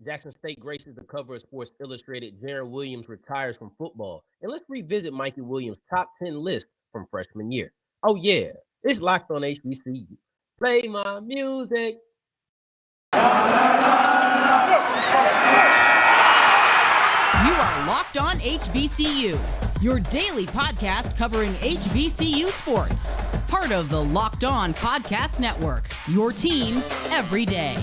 Jackson State graces the cover of Sports Illustrated. Jarren Williams retires from football. And let's revisit Mikey Williams' top 10 list from freshman year. Oh, yeah, it's locked on HBCU. Play my music. You are Locked On HBCU, your daily podcast covering HBCU sports. Part of the Locked On Podcast Network, your team every day.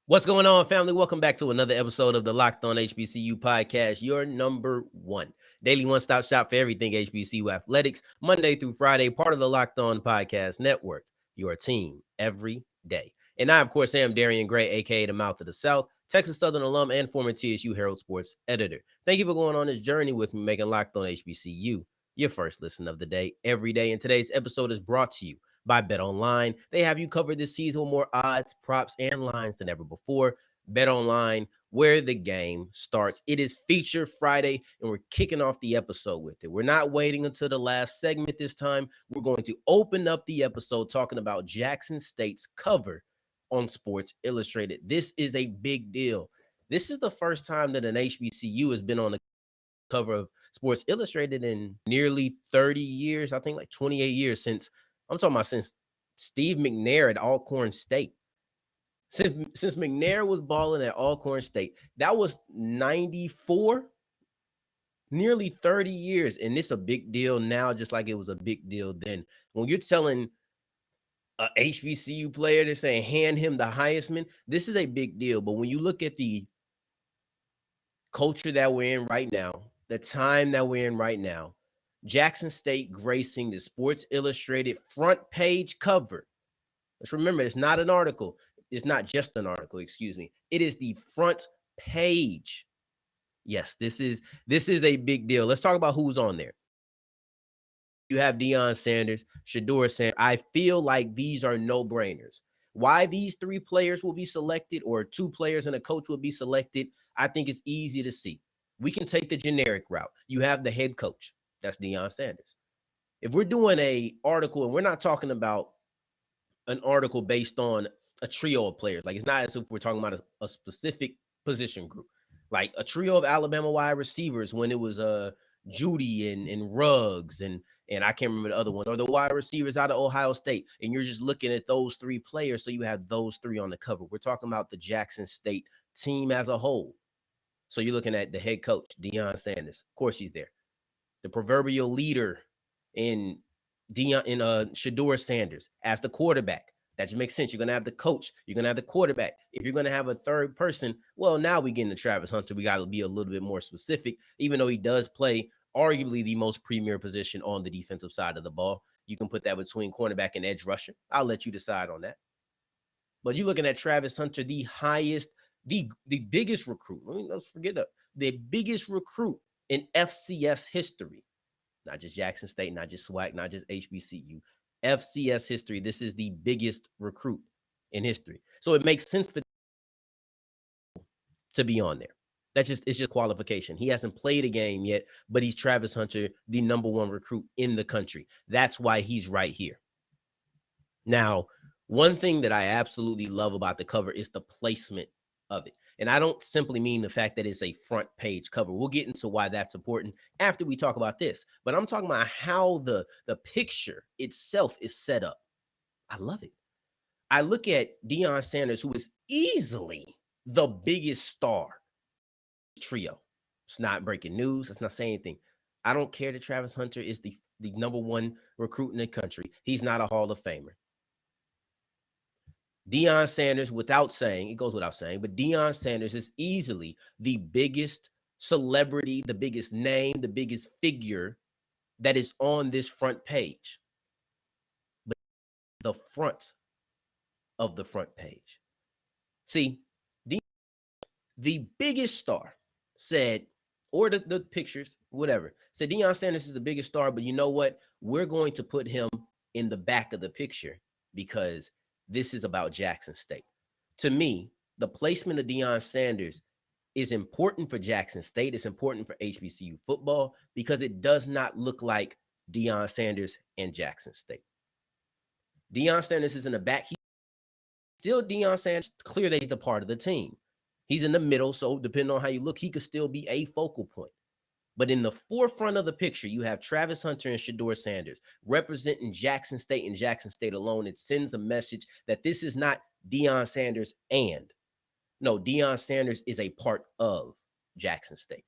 What's going on, family? Welcome back to another episode of the Locked On HBCU podcast, your number one daily one-stop shop for everything HBCU athletics, Monday through Friday, part of the Locked On Podcast Network, your team every day. And I, of course, am Darian Gray, a.k.a. the Mouth of the South, Texas Southern alum and former TSU Herald Sports editor. Thank you for going on this journey with me, making Locked On HBCU your first listen of the day every day. And today's episode is brought to you by Bet Online. They have you covered this season with more odds, props, and lines than ever before. Bet Online, where the game starts. It is Feature Friday, and we're kicking off the episode with it. We're not waiting until the last segment this time. We're going to open up the episode talking about Jackson State's cover on Sports Illustrated. This is a big deal. This is the first time that an HBCU has been on the cover of Sports Illustrated in nearly 30 years. I think like 28 years since Steve McNair at Alcorn State. Since McNair was balling at Alcorn State, that was 94, nearly 30 years. And it's a big deal now, just like it was a big deal then. When you're telling a HBCU player to say, hand him the Heisman, this is a big deal. But when you look at the culture that we're in right now, the time that we're in right now, Jackson State gracing the Sports Illustrated front page cover. Let's remember, it's not an article. It's not just an article, excuse me. It is the front page. Yes, this is a big deal. Let's talk about who's on there. You have Deion Sanders, Shadeur Sanders. I feel like these are no-brainers. Why these three players will be selected, or two players and a coach will be selected, I think it's easy to see. We can take the generic route. You have the head coach. That's Deion Sanders. If we're doing a article, and we're not talking about an article based on a trio of players, like it's not as if we're talking about a specific position group, like a trio of Alabama wide receivers when it was Judy and Ruggs and I can't remember the other one, or the wide receivers out of Ohio State, and you're just looking at those three players, so you have those three on the cover. We're talking about the Jackson State team as a whole. So you're looking at the head coach, Deion Sanders. Of course, he's there. The proverbial leader in Shadeur Sanders as the quarterback. That just makes sense. You're going to have the coach. You're going to have the quarterback. If you're going to have a third person, well, now we get into Travis Hunter. We got to be a little bit more specific, even though he does play arguably the most premier position on the defensive side of the ball. You can put that between cornerback and edge rusher. I'll let you decide on that. But you're looking at Travis Hunter, the highest, the biggest recruit. Let's forget the biggest recruit in FCS history. Not just Jackson State, not just SWAC, not just HBCU. FCS history. This is the biggest recruit in history. So it makes sense for to be on there. It's just qualification. He hasn't played a game yet, but he's Travis Hunter, the number one recruit in the country. That's why he's right here. Now, one thing that I absolutely love about the cover is the placement of it. And I don't simply mean the fact that it's a front page cover. We'll get into why that's important after we talk about this. But I'm talking about how the picture itself is set up. I love it. I look at Deion Sanders, who is easily the biggest star trio. It's not breaking news. It's not saying anything. I don't care that Travis Hunter is the number one recruit in the country. He's not a Hall of Famer. Deion Sanders, without saying, it goes without saying, but Deion Sanders is easily the biggest celebrity, the biggest name, the biggest figure that is on this front page. But the front of the front page. See, the biggest star said, or the pictures, whatever, said Deion Sanders is the biggest star, but you know what? We're going to put him in the back of the picture because this is about Jackson State. To me, the placement of Deion Sanders is important for Jackson State. It's important for HBCU football because it does not look like Deion Sanders and Jackson State. Deion Sanders is in the back. He's still Deion Sanders. Clear that he's a part of the team. He's in the middle, so depending on how you look, he could still be a focal point. But in the forefront of the picture, you have Travis Hunter and Shadeur Sanders representing Jackson State and Jackson State alone. It sends a message that this is not Deion Sanders and. No, Deion Sanders is a part of Jackson State.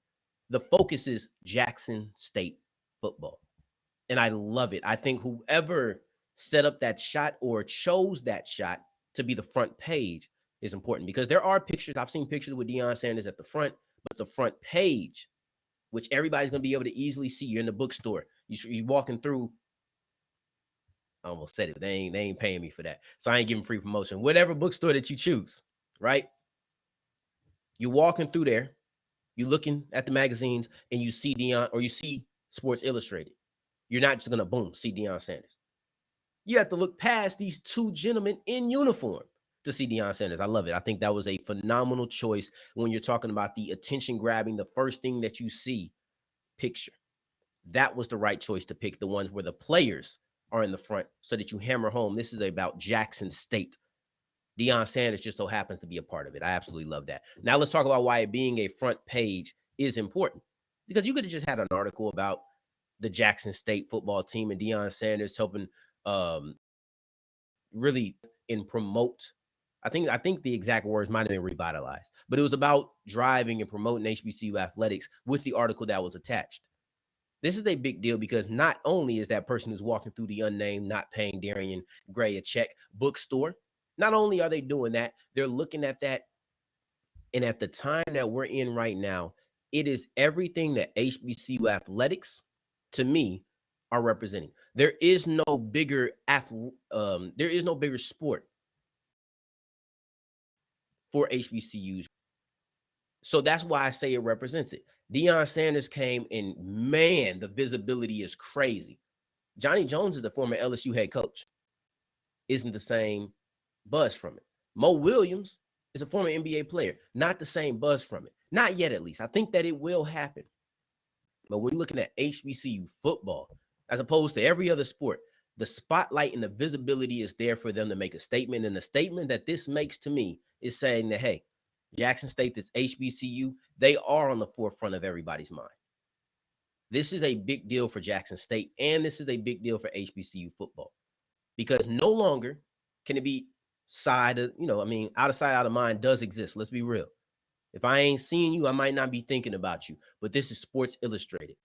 The focus is Jackson State football. And I love it. I think whoever set up that shot or chose that shot to be the front page is important because there are pictures. I've seen pictures with Deion Sanders at the front, but the front page, which everybody's going to be able to easily see. You're in the bookstore. You're walking through. I almost said it. They ain't paying me for that. So I ain't giving free promotion. Whatever bookstore that you choose, right? You're walking through there. You're looking at the magazines and you see Deion or you see Sports Illustrated. You're not just going to, boom, see Deion Sanders. You have to look past these two gentlemen in uniform to see Deion Sanders. I love it. I think that was a phenomenal choice when you're talking about the attention grabbing, the first thing that you see picture. That was the right choice to pick, the ones where the players are in the front so that you hammer home. This is about Jackson State. Deion Sanders just so happens to be a part of it. I absolutely love that. Now let's talk about why it being a front page is important. Because you could have just had an article about the Jackson State football team and Deion Sanders helping really promote. I think the exact words might have been revitalized, but it was about driving and promoting HBCU athletics with the article that was attached. This is a big deal because not only is that person who's walking through the unnamed, not paying Darian Gray a check bookstore, not only are they doing that, they're looking at that. And at the time that we're in right now, it is everything that HBCU athletics, to me, are representing. There is no bigger sport for HBCUs. So that's why I say it represents it. Deion Sanders came and man, the visibility is crazy. Johnny Jones is the former LSU head coach. Isn't the same buzz from it. Mo Williams is a former NBA player. Not the same buzz from it. Not yet, at least. I think that it will happen. But when you're looking at HBCU football, as opposed to every other sport, the spotlight and the visibility is there for them to make a statement. And the statement that this makes to me is saying that, hey, Jackson State, this HBCU, they are on the forefront of everybody's mind. This is a big deal for Jackson State, and this is a big deal for HBCU football. Because no longer can it be out of sight, out of mind does exist. Let's be real. If I ain't seeing you, I might not be thinking about you. But this is Sports Illustrated.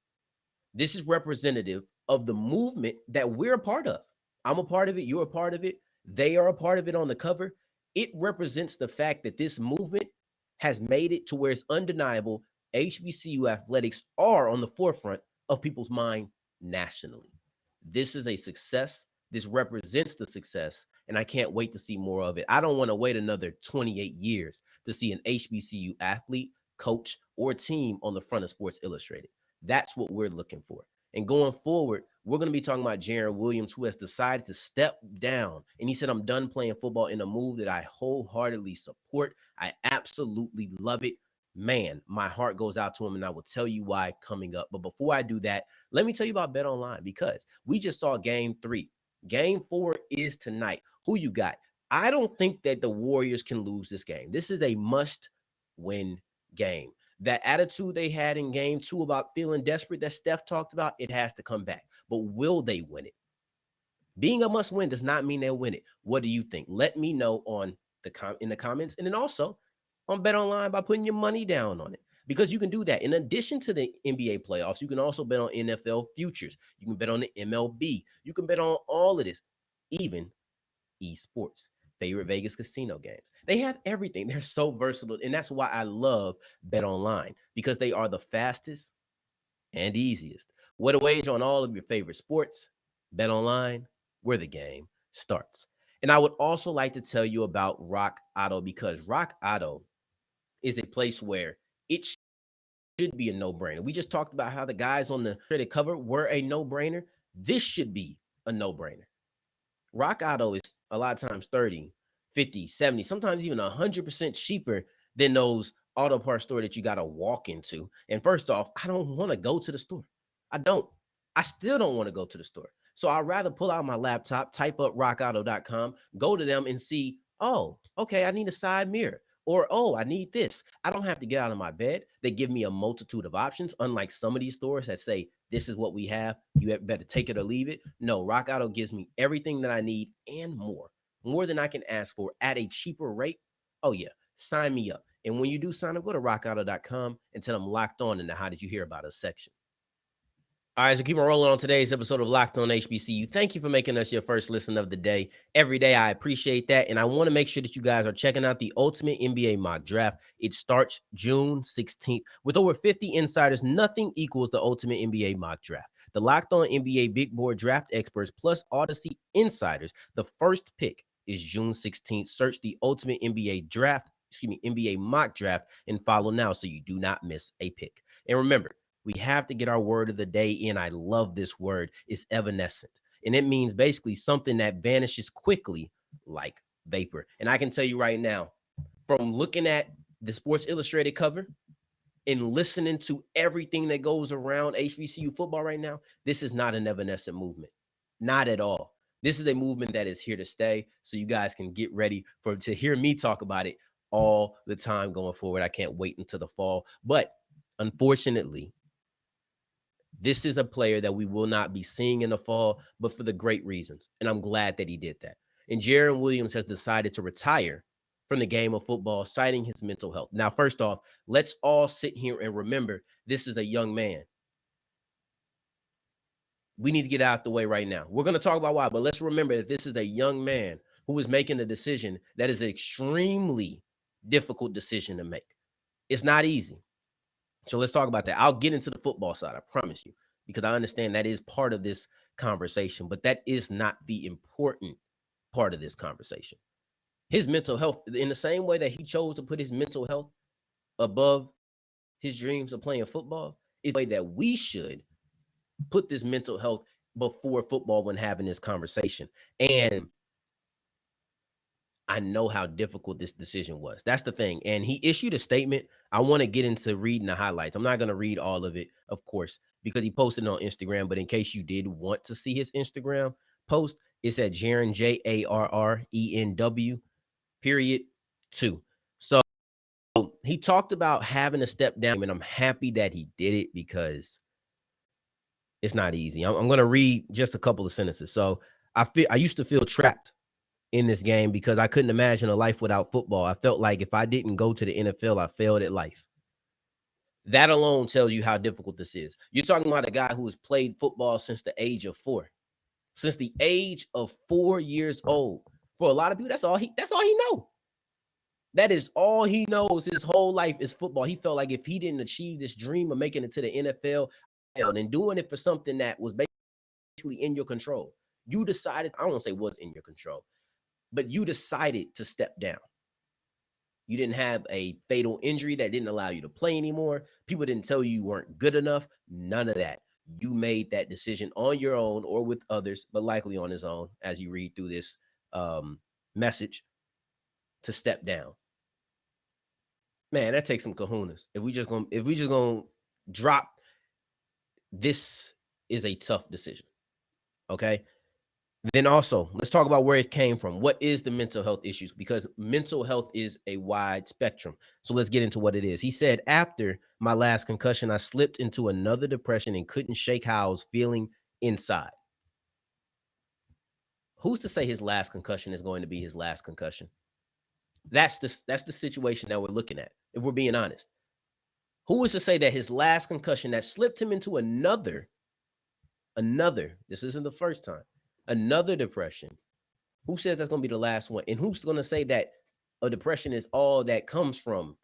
This is representative of the movement that we're a part of. I'm a part of it. You're a part of it. They are a part of it on the cover. It represents the fact that this movement has made it to where it's undeniable HBCU athletics are on the forefront of people's mind nationally. This is a success. This represents the success, and I can't wait to see more of it. I don't want to wait another 28 years to see an HBCU athlete, coach, or team on the front of Sports Illustrated. That's what we're looking for. And going forward, we're going to be talking about Jarren Williams, who has decided to step down. And he said, I'm done playing football, in a move that I wholeheartedly support. I absolutely love it. Man, my heart goes out to him, and I will tell you why coming up. But before I do that, let me tell you about Bet Online, because we just saw game 3. Game 4 is tonight. Who you got? I don't think that the Warriors can lose this game. This is a must-win game. That attitude they had in game 2 about feeling desperate that Steph talked about, it has to come back. But will they win it? Being a must-win does not mean they'll win it. What do you think? Let me know in the comments, and then also on Bet Online by putting your money down on it. Because you can do that. In addition to the NBA playoffs, you can also bet on NFL futures. You can bet on the MLB. You can bet on all of this, even esports, favorite Vegas casino games. They have everything. They're so versatile. And that's why I love Bet Online, because they are the fastest and easiest. What a wager on all of your favorite sports. Bet Online, where the game starts. And I would also like to tell you about Rock Auto, because Rock Auto is a place where it should be a no-brainer. We just talked about how the guys on the credit cover were a no-brainer. This should be a no-brainer. Rock Auto is a lot of times 30, 50, 70, sometimes even 100% cheaper than those auto parts store that you got to walk into. And first off, I don't want to go to the store. I don't. I still don't want to go to the store. So I'd rather pull out my laptop, type up rockauto.com, go to them and see, oh, okay, I need a side mirror. Or, oh, I need this. I don't have to get out of my bed. They give me a multitude of options, unlike some of these stores that say, this is what we have. You better take it or leave it. No, Rock Auto gives me everything that I need and more than I can ask for at a cheaper rate. Oh, yeah, sign me up. And when you do sign up, go to rockauto.com and tell them Locked On in the How Did You Hear About Us section. All right, so keep on rolling on today's episode of Locked On HBCU. Thank you for making us your first listen of the day. Every day, I appreciate that. And I want to make sure that you guys are checking out the Ultimate NBA Mock Draft. It starts June 16th. With over 50 insiders, nothing equals the Ultimate NBA Mock Draft. The Locked On NBA Big Board Draft experts plus Odyssey insiders. The first pick is June 16th. Search the Ultimate NBA Mock Draft, and follow now so you do not miss a pick. And remember, we have to get our word of the day in. I love this word. It's evanescent. And it means basically something that vanishes quickly like vapor. And I can tell you right now, from looking at the Sports Illustrated cover and listening to everything that goes around HBCU football right now, this is not an evanescent movement. Not at all. This is a movement that is here to stay. So you guys can get ready to hear me talk about it all the time going forward. I can't wait until the fall. But unfortunately, this is a player that we will not be seeing in the fall, but for the great reasons. And I'm glad that he did that. And Jarren Williams has decided to retire from the game of football, citing his mental health. Now, first off, let's all sit here and remember this is a young man. We need to get out the way right now. We're going to talk about why, but let's remember that this is a young man who is making a decision that is an extremely difficult decision to make. It's not easy. So let's talk about that. I'll get into the football side, I promise you, because I understand that is part of this conversation, but that is not the important part of this conversation. His mental health, in the same way that he chose to put his mental health above his dreams of playing football, is the way that we should put this mental health before football when having this conversation. And I know how difficult this decision was. That's the thing. And he issued a statement. I want to get into reading the highlights. I'm not going to read all of it, of course, because he posted it on Instagram. But in case you did want to see his Instagram post, it's at Jarren, JARRENW.2. So he talked about having to step down, and I'm happy that he did it because it's not easy. I'm going to read just a couple of sentences. So I used to feel trapped in this game because I couldn't imagine a life without football. I felt like if I didn't go to the NFL, I failed at life. That alone tells you how difficult this is. You're talking about a guy who has played football since the age of 4. Since the age of 4 years old. For a lot of people, that's all he knows. That is all he knows. His whole life is football. He felt like if he didn't achieve this dream of making it to the NFL and doing it for something that was basically in your control, you decided, I don't want to say was in your control, but you decided to step down. You didn't have a fatal injury that didn't allow you to play anymore. People didn't tell you weren't good enough. None of that. You made that decision on your own or with others, but likely on his own as you read through this message to step down. Man, that takes some kahunas. If we just gonna drop, this is a tough decision. Okay. Then also, let's talk about where it came from. What is the mental health issues? Because mental health is a wide spectrum. So let's get into what it is. He said, after my last concussion, I slipped into another depression and couldn't shake how I was feeling inside. Who's to say his last concussion is going to be his last concussion? That's the situation that we're looking at, if we're being honest. Who is to say that his last concussion that slipped him into another, this isn't the first time, another depression, who says that's going to be the last one? And who's going to say that a depression is all that comes from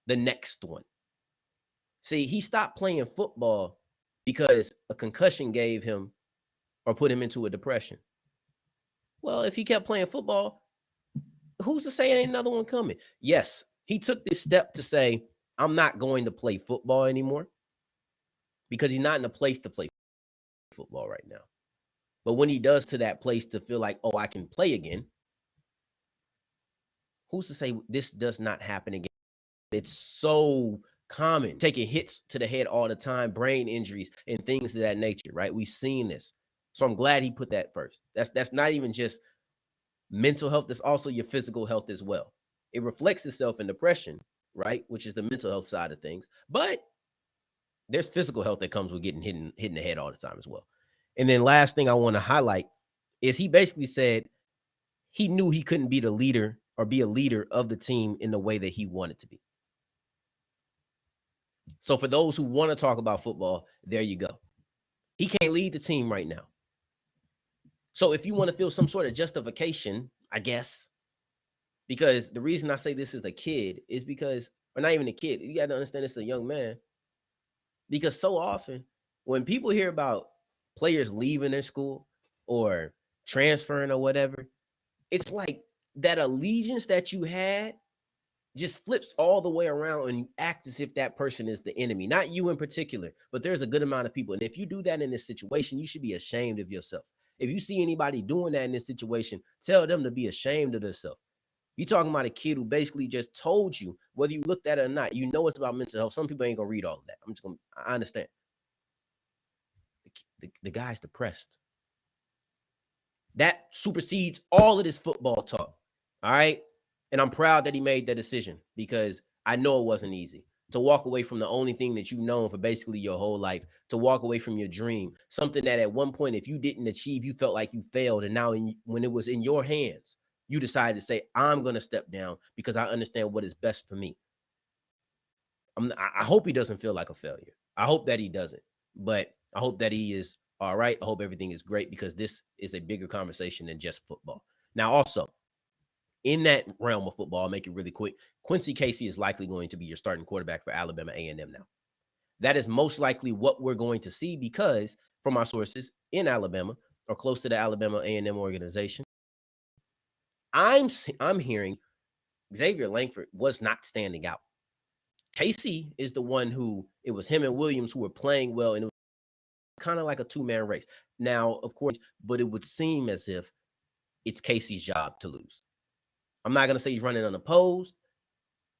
the next one? See, he stopped playing football because a concussion gave him or put him into a depression. Well, if he kept playing football, who's to say ain't another one coming? Yes, he took this step to say, I'm not going to play football anymore because he's not in a place to play football right now. But when he does to that place to feel like, oh, I can play again, who's to say this does not happen again It's so common, taking hits to the head all the time, brain injuries and things of that nature, right? We've seen this. So I'm glad he put that first. That's not even just mental health, that's also your physical health as well. It reflects itself in depression, right? Which is the mental health side of things. But there's physical health that comes with getting hit in the head all the time as well. And then last thing I want to highlight is he basically said he knew he couldn't be the leader or be a leader of the team in the way that he wanted to be. So for those who want to talk about football, there you go. He can't lead the team right now. So if you want to feel some sort of justification, I guess, because the reason I say this is a kid is because, or not even a kid, you got to understand it's a young man. Because so often when people hear about players leaving their school or transferring or whatever, it's like that allegiance that you had just flips all the way around and you act as if that person is the enemy. Not you in particular, but there's a good amount of people. And if you do that in this situation, you should be ashamed of yourself. If you see anybody doing that in this situation, tell them to be ashamed of themselves. You're talking about a kid who basically just told you, whether you looked at it or not, you know it's about mental health. Some people ain't gonna read all of that. I understand. The guy's depressed. That supersedes all of this football talk. All right. And I'm proud that he made that decision because I know it wasn't easy to walk away from the only thing that you've known for basically your whole life, to walk away from your dream, something that at one point, if you didn't achieve, you felt like you failed. And now when it was in your hands, you decided to say, I'm going to step down because I understand what is best for me. I hope he doesn't feel like a failure. I hope that he doesn't, but I hope that he is all right. I hope everything is great because this is a bigger conversation than just football. Now, also, in that realm of football, I'll make it really quick. Quincy Casey is likely going to be your starting quarterback for Alabama A&M now. That is most likely what we're going to see because from our sources in Alabama or close to the Alabama A&M organization, I'm hearing Xavier Langford was not standing out. Casey is the one who, it was him and Williams who were playing well, and it was kind of like a two-man race. Now, of course, but it would seem as if it's Casey's job to lose. I'm not going to say he's running unopposed,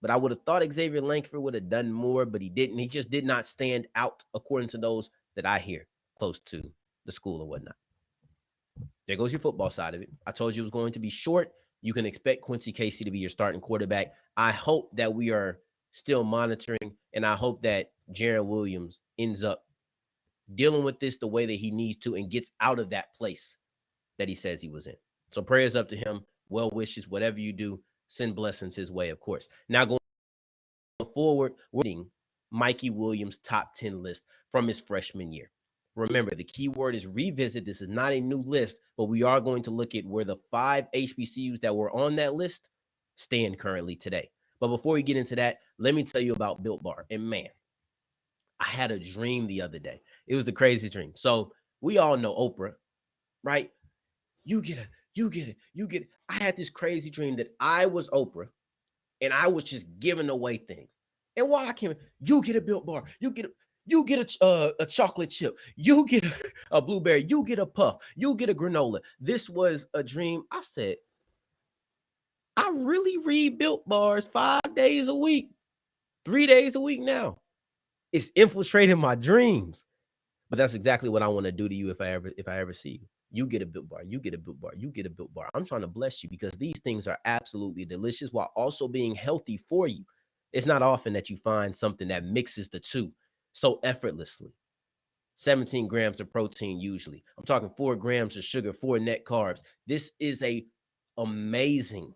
but I would have thought Xavier Langford would have done more, but he didn't. He just did not stand out according to those that I hear close to the school or whatnot. There goes your football side of it. I told you it was going to be short. You can expect Quincy Casey to be your starting quarterback. I hope that we are still monitoring, and I hope that Jarren Williams ends up dealing with this the way that he needs to and gets out of that place that he says he was in. So prayers up to him. Well wishes, whatever you do, send blessings his way, of course. Now going forward, we're reading Mikey Williams' top 10 list from his freshman year. Remember, the key word is revisit. This is not a new list, but we are going to look at where the 5 HBCUs that were on that list stand currently today. But before we get into that, let me tell you about Built Bar. And man, I had a dream the other day. It was the craziest dream. So we all know Oprah, right? You get it. I had this crazy dream that I was Oprah and I was just giving away things. And while I came, you get a Built Bar, you get a chocolate chip, you get a blueberry, you get a puff, you get a granola. This was a dream. I said, I really read Built Bars 5 days a week, 3 days a week now. It's infiltrating my dreams. But that's exactly what I want to do to you if I ever see you. You get a Built Bar, you get a Built Bar, you get a Built Bar. I'm trying to bless you because these things are absolutely delicious while also being healthy for you. It's not often that you find something that mixes the two so effortlessly. 17 grams of protein usually. I'm talking 4 grams of sugar, 4 net carbs. This is a amazing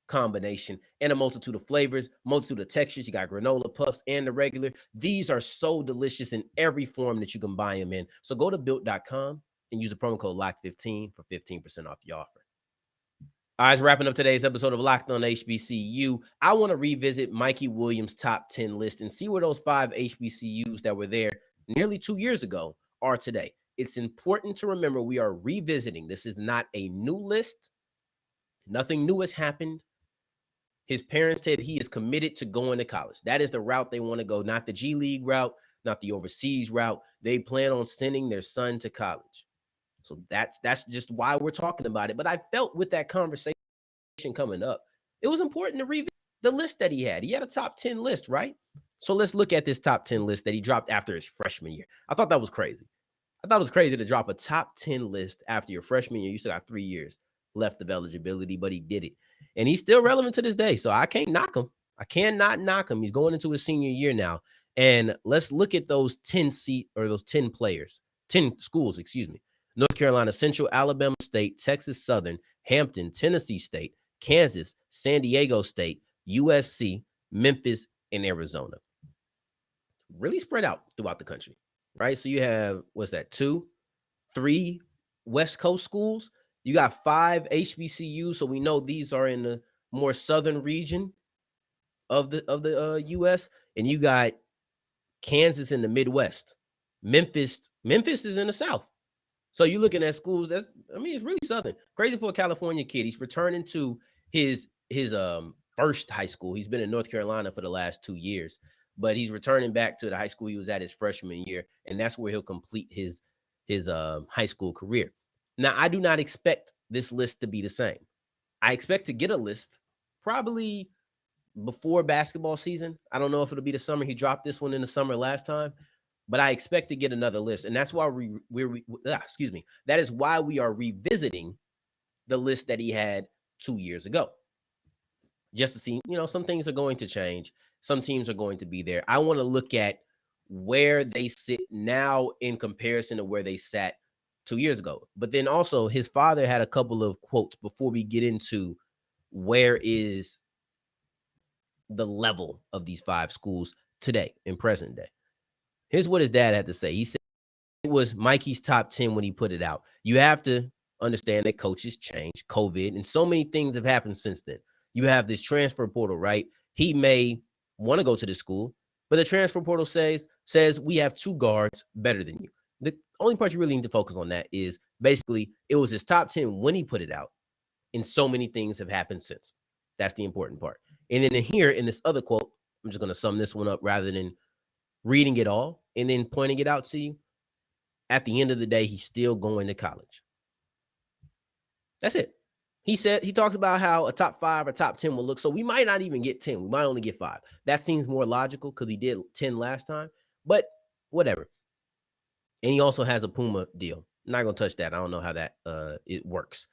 combination and a multitude of flavors, multitude of textures. You got granola puffs and the regular. These are so delicious in every form that you can buy them in. So go to built.com and use the promo code LOCK15 for 15% off your offer. All right, wrapping up today's episode of Locked on HBCU. I want to revisit Mikey Williams' top 10 list and see where those 5 HBCUs that were there nearly 2 years ago are today. It's important to remember we are revisiting. This is not a new list. Nothing new has happened. His parents said he is committed to going to college. That is the route they want to go, not the G League route, not the overseas route. They plan on sending their son to college. So that's just why we're talking about it. But I felt with that conversation coming up, it was important to revisit. the list that he had. He had a top 10 list, right? So let's look at this top 10 list that he dropped after his freshman year. I thought that was crazy. I thought it was crazy to drop a top 10 list after your freshman year. You still got 3 years left of eligibility, but he did it. And he's still relevant to this day. So I can't knock him. I cannot knock him. He's going into his senior year now. And let's look at those 10 those 10 players, 10 schools, excuse me. North Carolina Central, Alabama State, Texas Southern, Hampton, Tennessee State, Kansas, San Diego State, USC, Memphis, and Arizona. Really spread out throughout the country, right? So you have, what's that, 2, 3 West Coast schools. You got 5 HBCU. So we know these are in the more southern region of the U.S. And you got Kansas in the Midwest. Memphis is in the South. So you're looking at schools that, I mean, it's really southern. Crazy for a California kid. He's returning to his first high school. He's been in North Carolina for the last 2 years, but he's returning back to the high school he was at his freshman year, and that's where he'll complete his high school career. Now, I do not expect this list to be the same. I expect to get a list probably before basketball season. I don't know if it'll be the summer. He dropped this one in the summer last time, but I expect to get another list, and that's why that is why we are revisiting the list that he had 2 years ago, just to see, some things are going to change. Some teams are going to be there. I want to look at where they sit now in comparison to where they sat 2 years ago. But then also his father had a couple of quotes before we get into where is the level of these 5 schools today in present day. Here's what his dad had to say. He said it was Mikey's top 10 when he put it out. You have to understand that coaches change, COVID, and so many things have happened since then. You have this transfer portal, right? He may want to go to the school, but the transfer portal says we have 2 guards better than you. The only part you really need to focus on that is basically it was his top 10 when he put it out, and so many things have happened since. That's the important part. And then here in this other quote, I'm just going to sum this one up rather than reading it all and then pointing it out to you. At the end of the day, he's still going to college. That's it. He talks about how a top 5 or top 10 will look. So we might not even get 10. We might only get 5. That seems more logical because he did 10 last time, but whatever. And he also has a Puma deal. I'm not going to touch that. I don't know how that it works,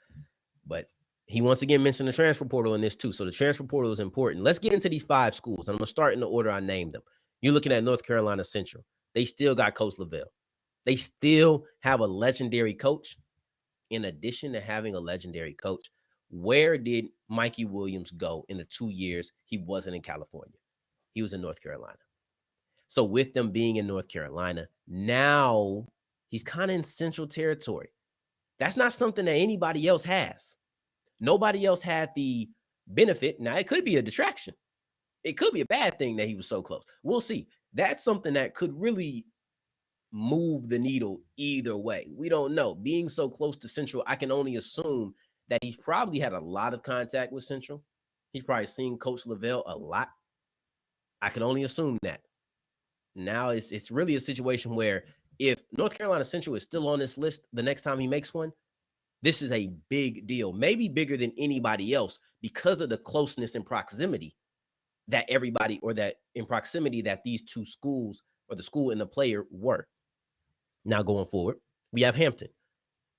but he once again mentioned the transfer portal in this too. So the transfer portal is important. Let's get into these 5 schools. I'm going to start in the order I named them. You're looking at North Carolina Central. They still got Coach Lavelle. They still have a legendary coach. In addition to having a legendary coach, where did Mikey Williams go in the 2 years he wasn't in California? He was in North Carolina. So with them being in North Carolina, now he's kind of in Central territory. That's not something that anybody else has. Nobody else had the benefit. Now, it could be a distraction. It could be a bad thing that he was so close. We'll see. That's something that could really move the needle either way. We don't know. Being so close to Central, I can only assume that he's probably had a lot of contact with Central. He's probably seen Coach Lavelle a lot. I can only assume that. Now it's really a situation where if North Carolina Central is still on this list the next time he makes one, this is a big deal, maybe bigger than anybody else because of the closeness and proximity that everybody, or that in proximity that these 2 schools or the school and the player were. Now going forward, we have Hampton.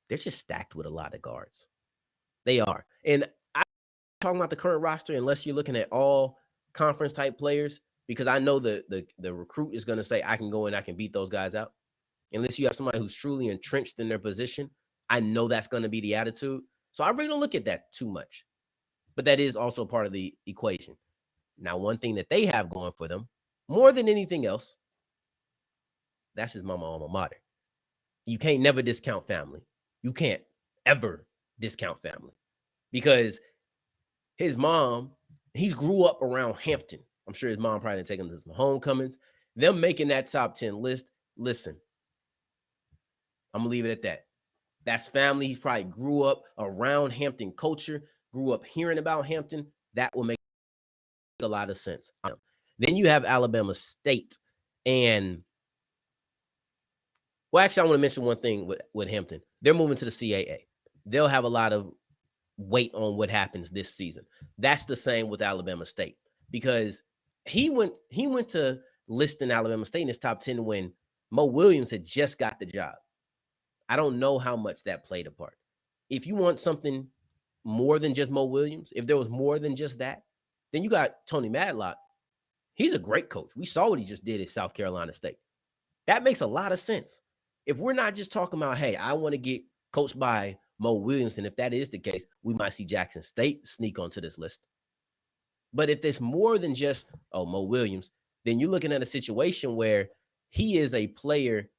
They're just stacked with a lot of guards. They are. And I'm talking about the current roster unless you're looking at all conference type players, because I know the recruit is going to say, I can go and I can beat those guys out. Unless you have somebody who's truly entrenched in their position, I know that's going to be the attitude. So I really don't look at that too much. But that is also part of the equation. Now, one thing that they have going for them, more than anything else, that's his mama alma mater. You can't never discount family. You can't ever discount family because his mom, he grew up around Hampton. I'm sure his mom probably didn't take him to some homecomings. Them making that top 10 list, listen, I'm going to leave it at that. That's family. He probably grew up around Hampton culture, grew up hearing about Hampton. That will make a lot of sense. Then you have Alabama State. And, well, actually, I want to mention one thing with Hampton. They're moving to the CAA. They'll have a lot of weight on what happens this season. That's the same with Alabama State. because he went to listing Alabama State in his top 10 when Mo Williams had just got the job. I don't know how much that played a part. If you want something more than just Mo Williams, if there was more than just that, then you got Tony Madlock. He's a great coach. We saw what he just did at South Carolina State. That makes a lot of sense. If we're not just talking about, hey, I want to get coached by Mo Williams, and if that is the case, we might see Jackson State sneak onto this list. But if there's more than just, oh, Mo Williams, then you're looking at a situation where he is a player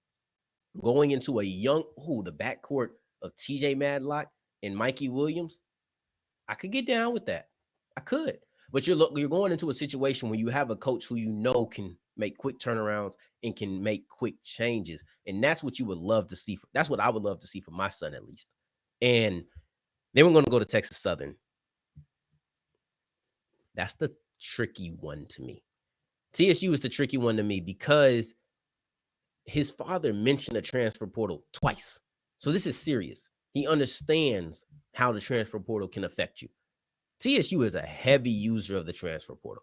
going into the backcourt of TJ Madlock and Mikey Williams. I could get down with that. I could. But you're going into a situation where you have a coach who you know can make quick turnarounds and can make quick changes. And that's what you would love to see. That's what I would love to see for my son, at least. And then we're going to go to Texas Southern. That's the tricky one to me. TSU is the tricky one to me because his father mentioned a transfer portal twice. So this is serious. He understands how the transfer portal can affect you. TSU is a heavy user of the transfer portal.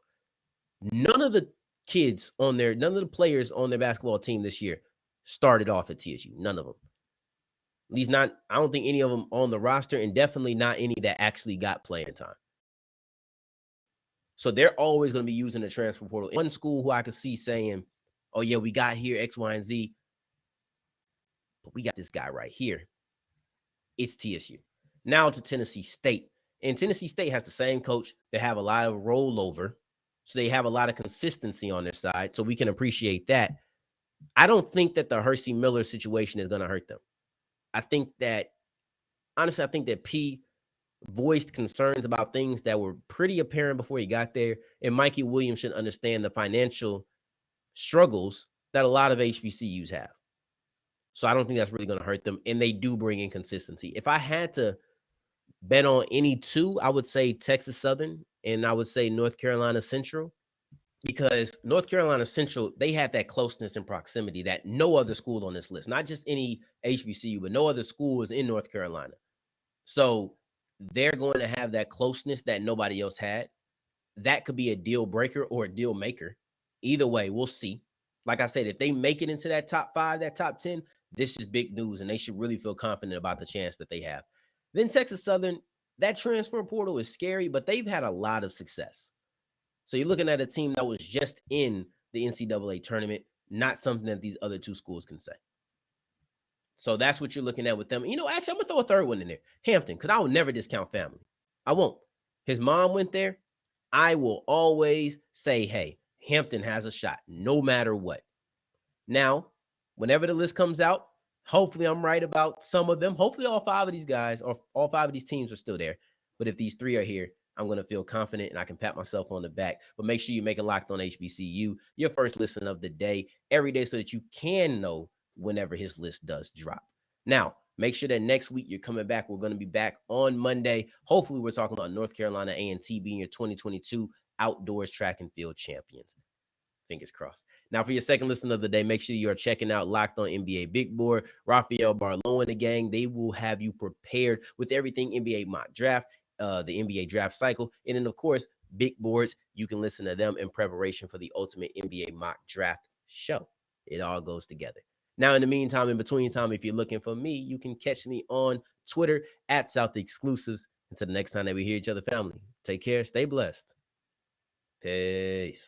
None of the players on their basketball team this year started off at TSU. None of them. At least not, I don't think any of them on the roster, and definitely not any that actually got playing time. So they're always going to be using the transfer portal. One school who I could see saying, oh yeah, we got here X, Y, and Z, but we got this guy right here. It's TSU. Now to Tennessee State. And Tennessee State has the same coach. They have a lot of rollover. So they have a lot of consistency on their side. So we can appreciate that. I don't think that the Hersey Miller situation is going to hurt them. I think that P voiced concerns about things that were pretty apparent before he got there. And Mikey Williams should understand the financial struggles that a lot of HBCUs have. So I don't think that's really going to hurt them. And they do bring in consistency. If I had to bet on any two, I would say Texas Southern and I would say North Carolina Central, because North Carolina Central, they have that closeness and proximity that no other school on this list, not just any HBCU, but no other school is in North Carolina. So they're going to have that closeness that nobody else had. That could be a deal breaker or a deal maker. Either way, we'll see. Like I said, if they make it into that top 5, that top 10, this is big news, and they should really feel confident about the chance that they have. Then Texas Southern, that transfer portal is scary, but they've had a lot of success. So you're looking at a team that was just in the NCAA tournament, not something that these other two schools can say. So that's what you're looking at with them. Actually, I'm going to throw a third one in there. Hampton, because I will never discount family. I won't. His mom went there. I will always say, hey, Hampton has a shot, no matter what. Now, whenever the list comes out, hopefully I'm right about some of them. Hopefully all 5 of these guys or all 5 of these teams are still there. But if these 3 are here, I'm going to feel confident and I can pat myself on the back. But make sure you make a Locked On HBCU your first listen of the day every day so that you can know whenever his list does drop. Now, make sure that next week you're coming back. We're going to be back on Monday. Hopefully, we're talking about North Carolina A&T being your 2022 outdoors track and field champions. Fingers crossed. Now, for your second listen of the day, make sure you are checking out Locked On NBA Big Board. Raphael Barlow and the gang, they will have you prepared with everything NBA mock draft, the NBA draft cycle, and then, of course, Big Boards. You can listen to them in preparation for the ultimate NBA mock draft show. It all goes together. Now, in the meantime, in between time, if you're looking for me, you can catch me on Twitter at South Exclusives. Until the next time that we hear each other, family, take care, stay blessed. Peace.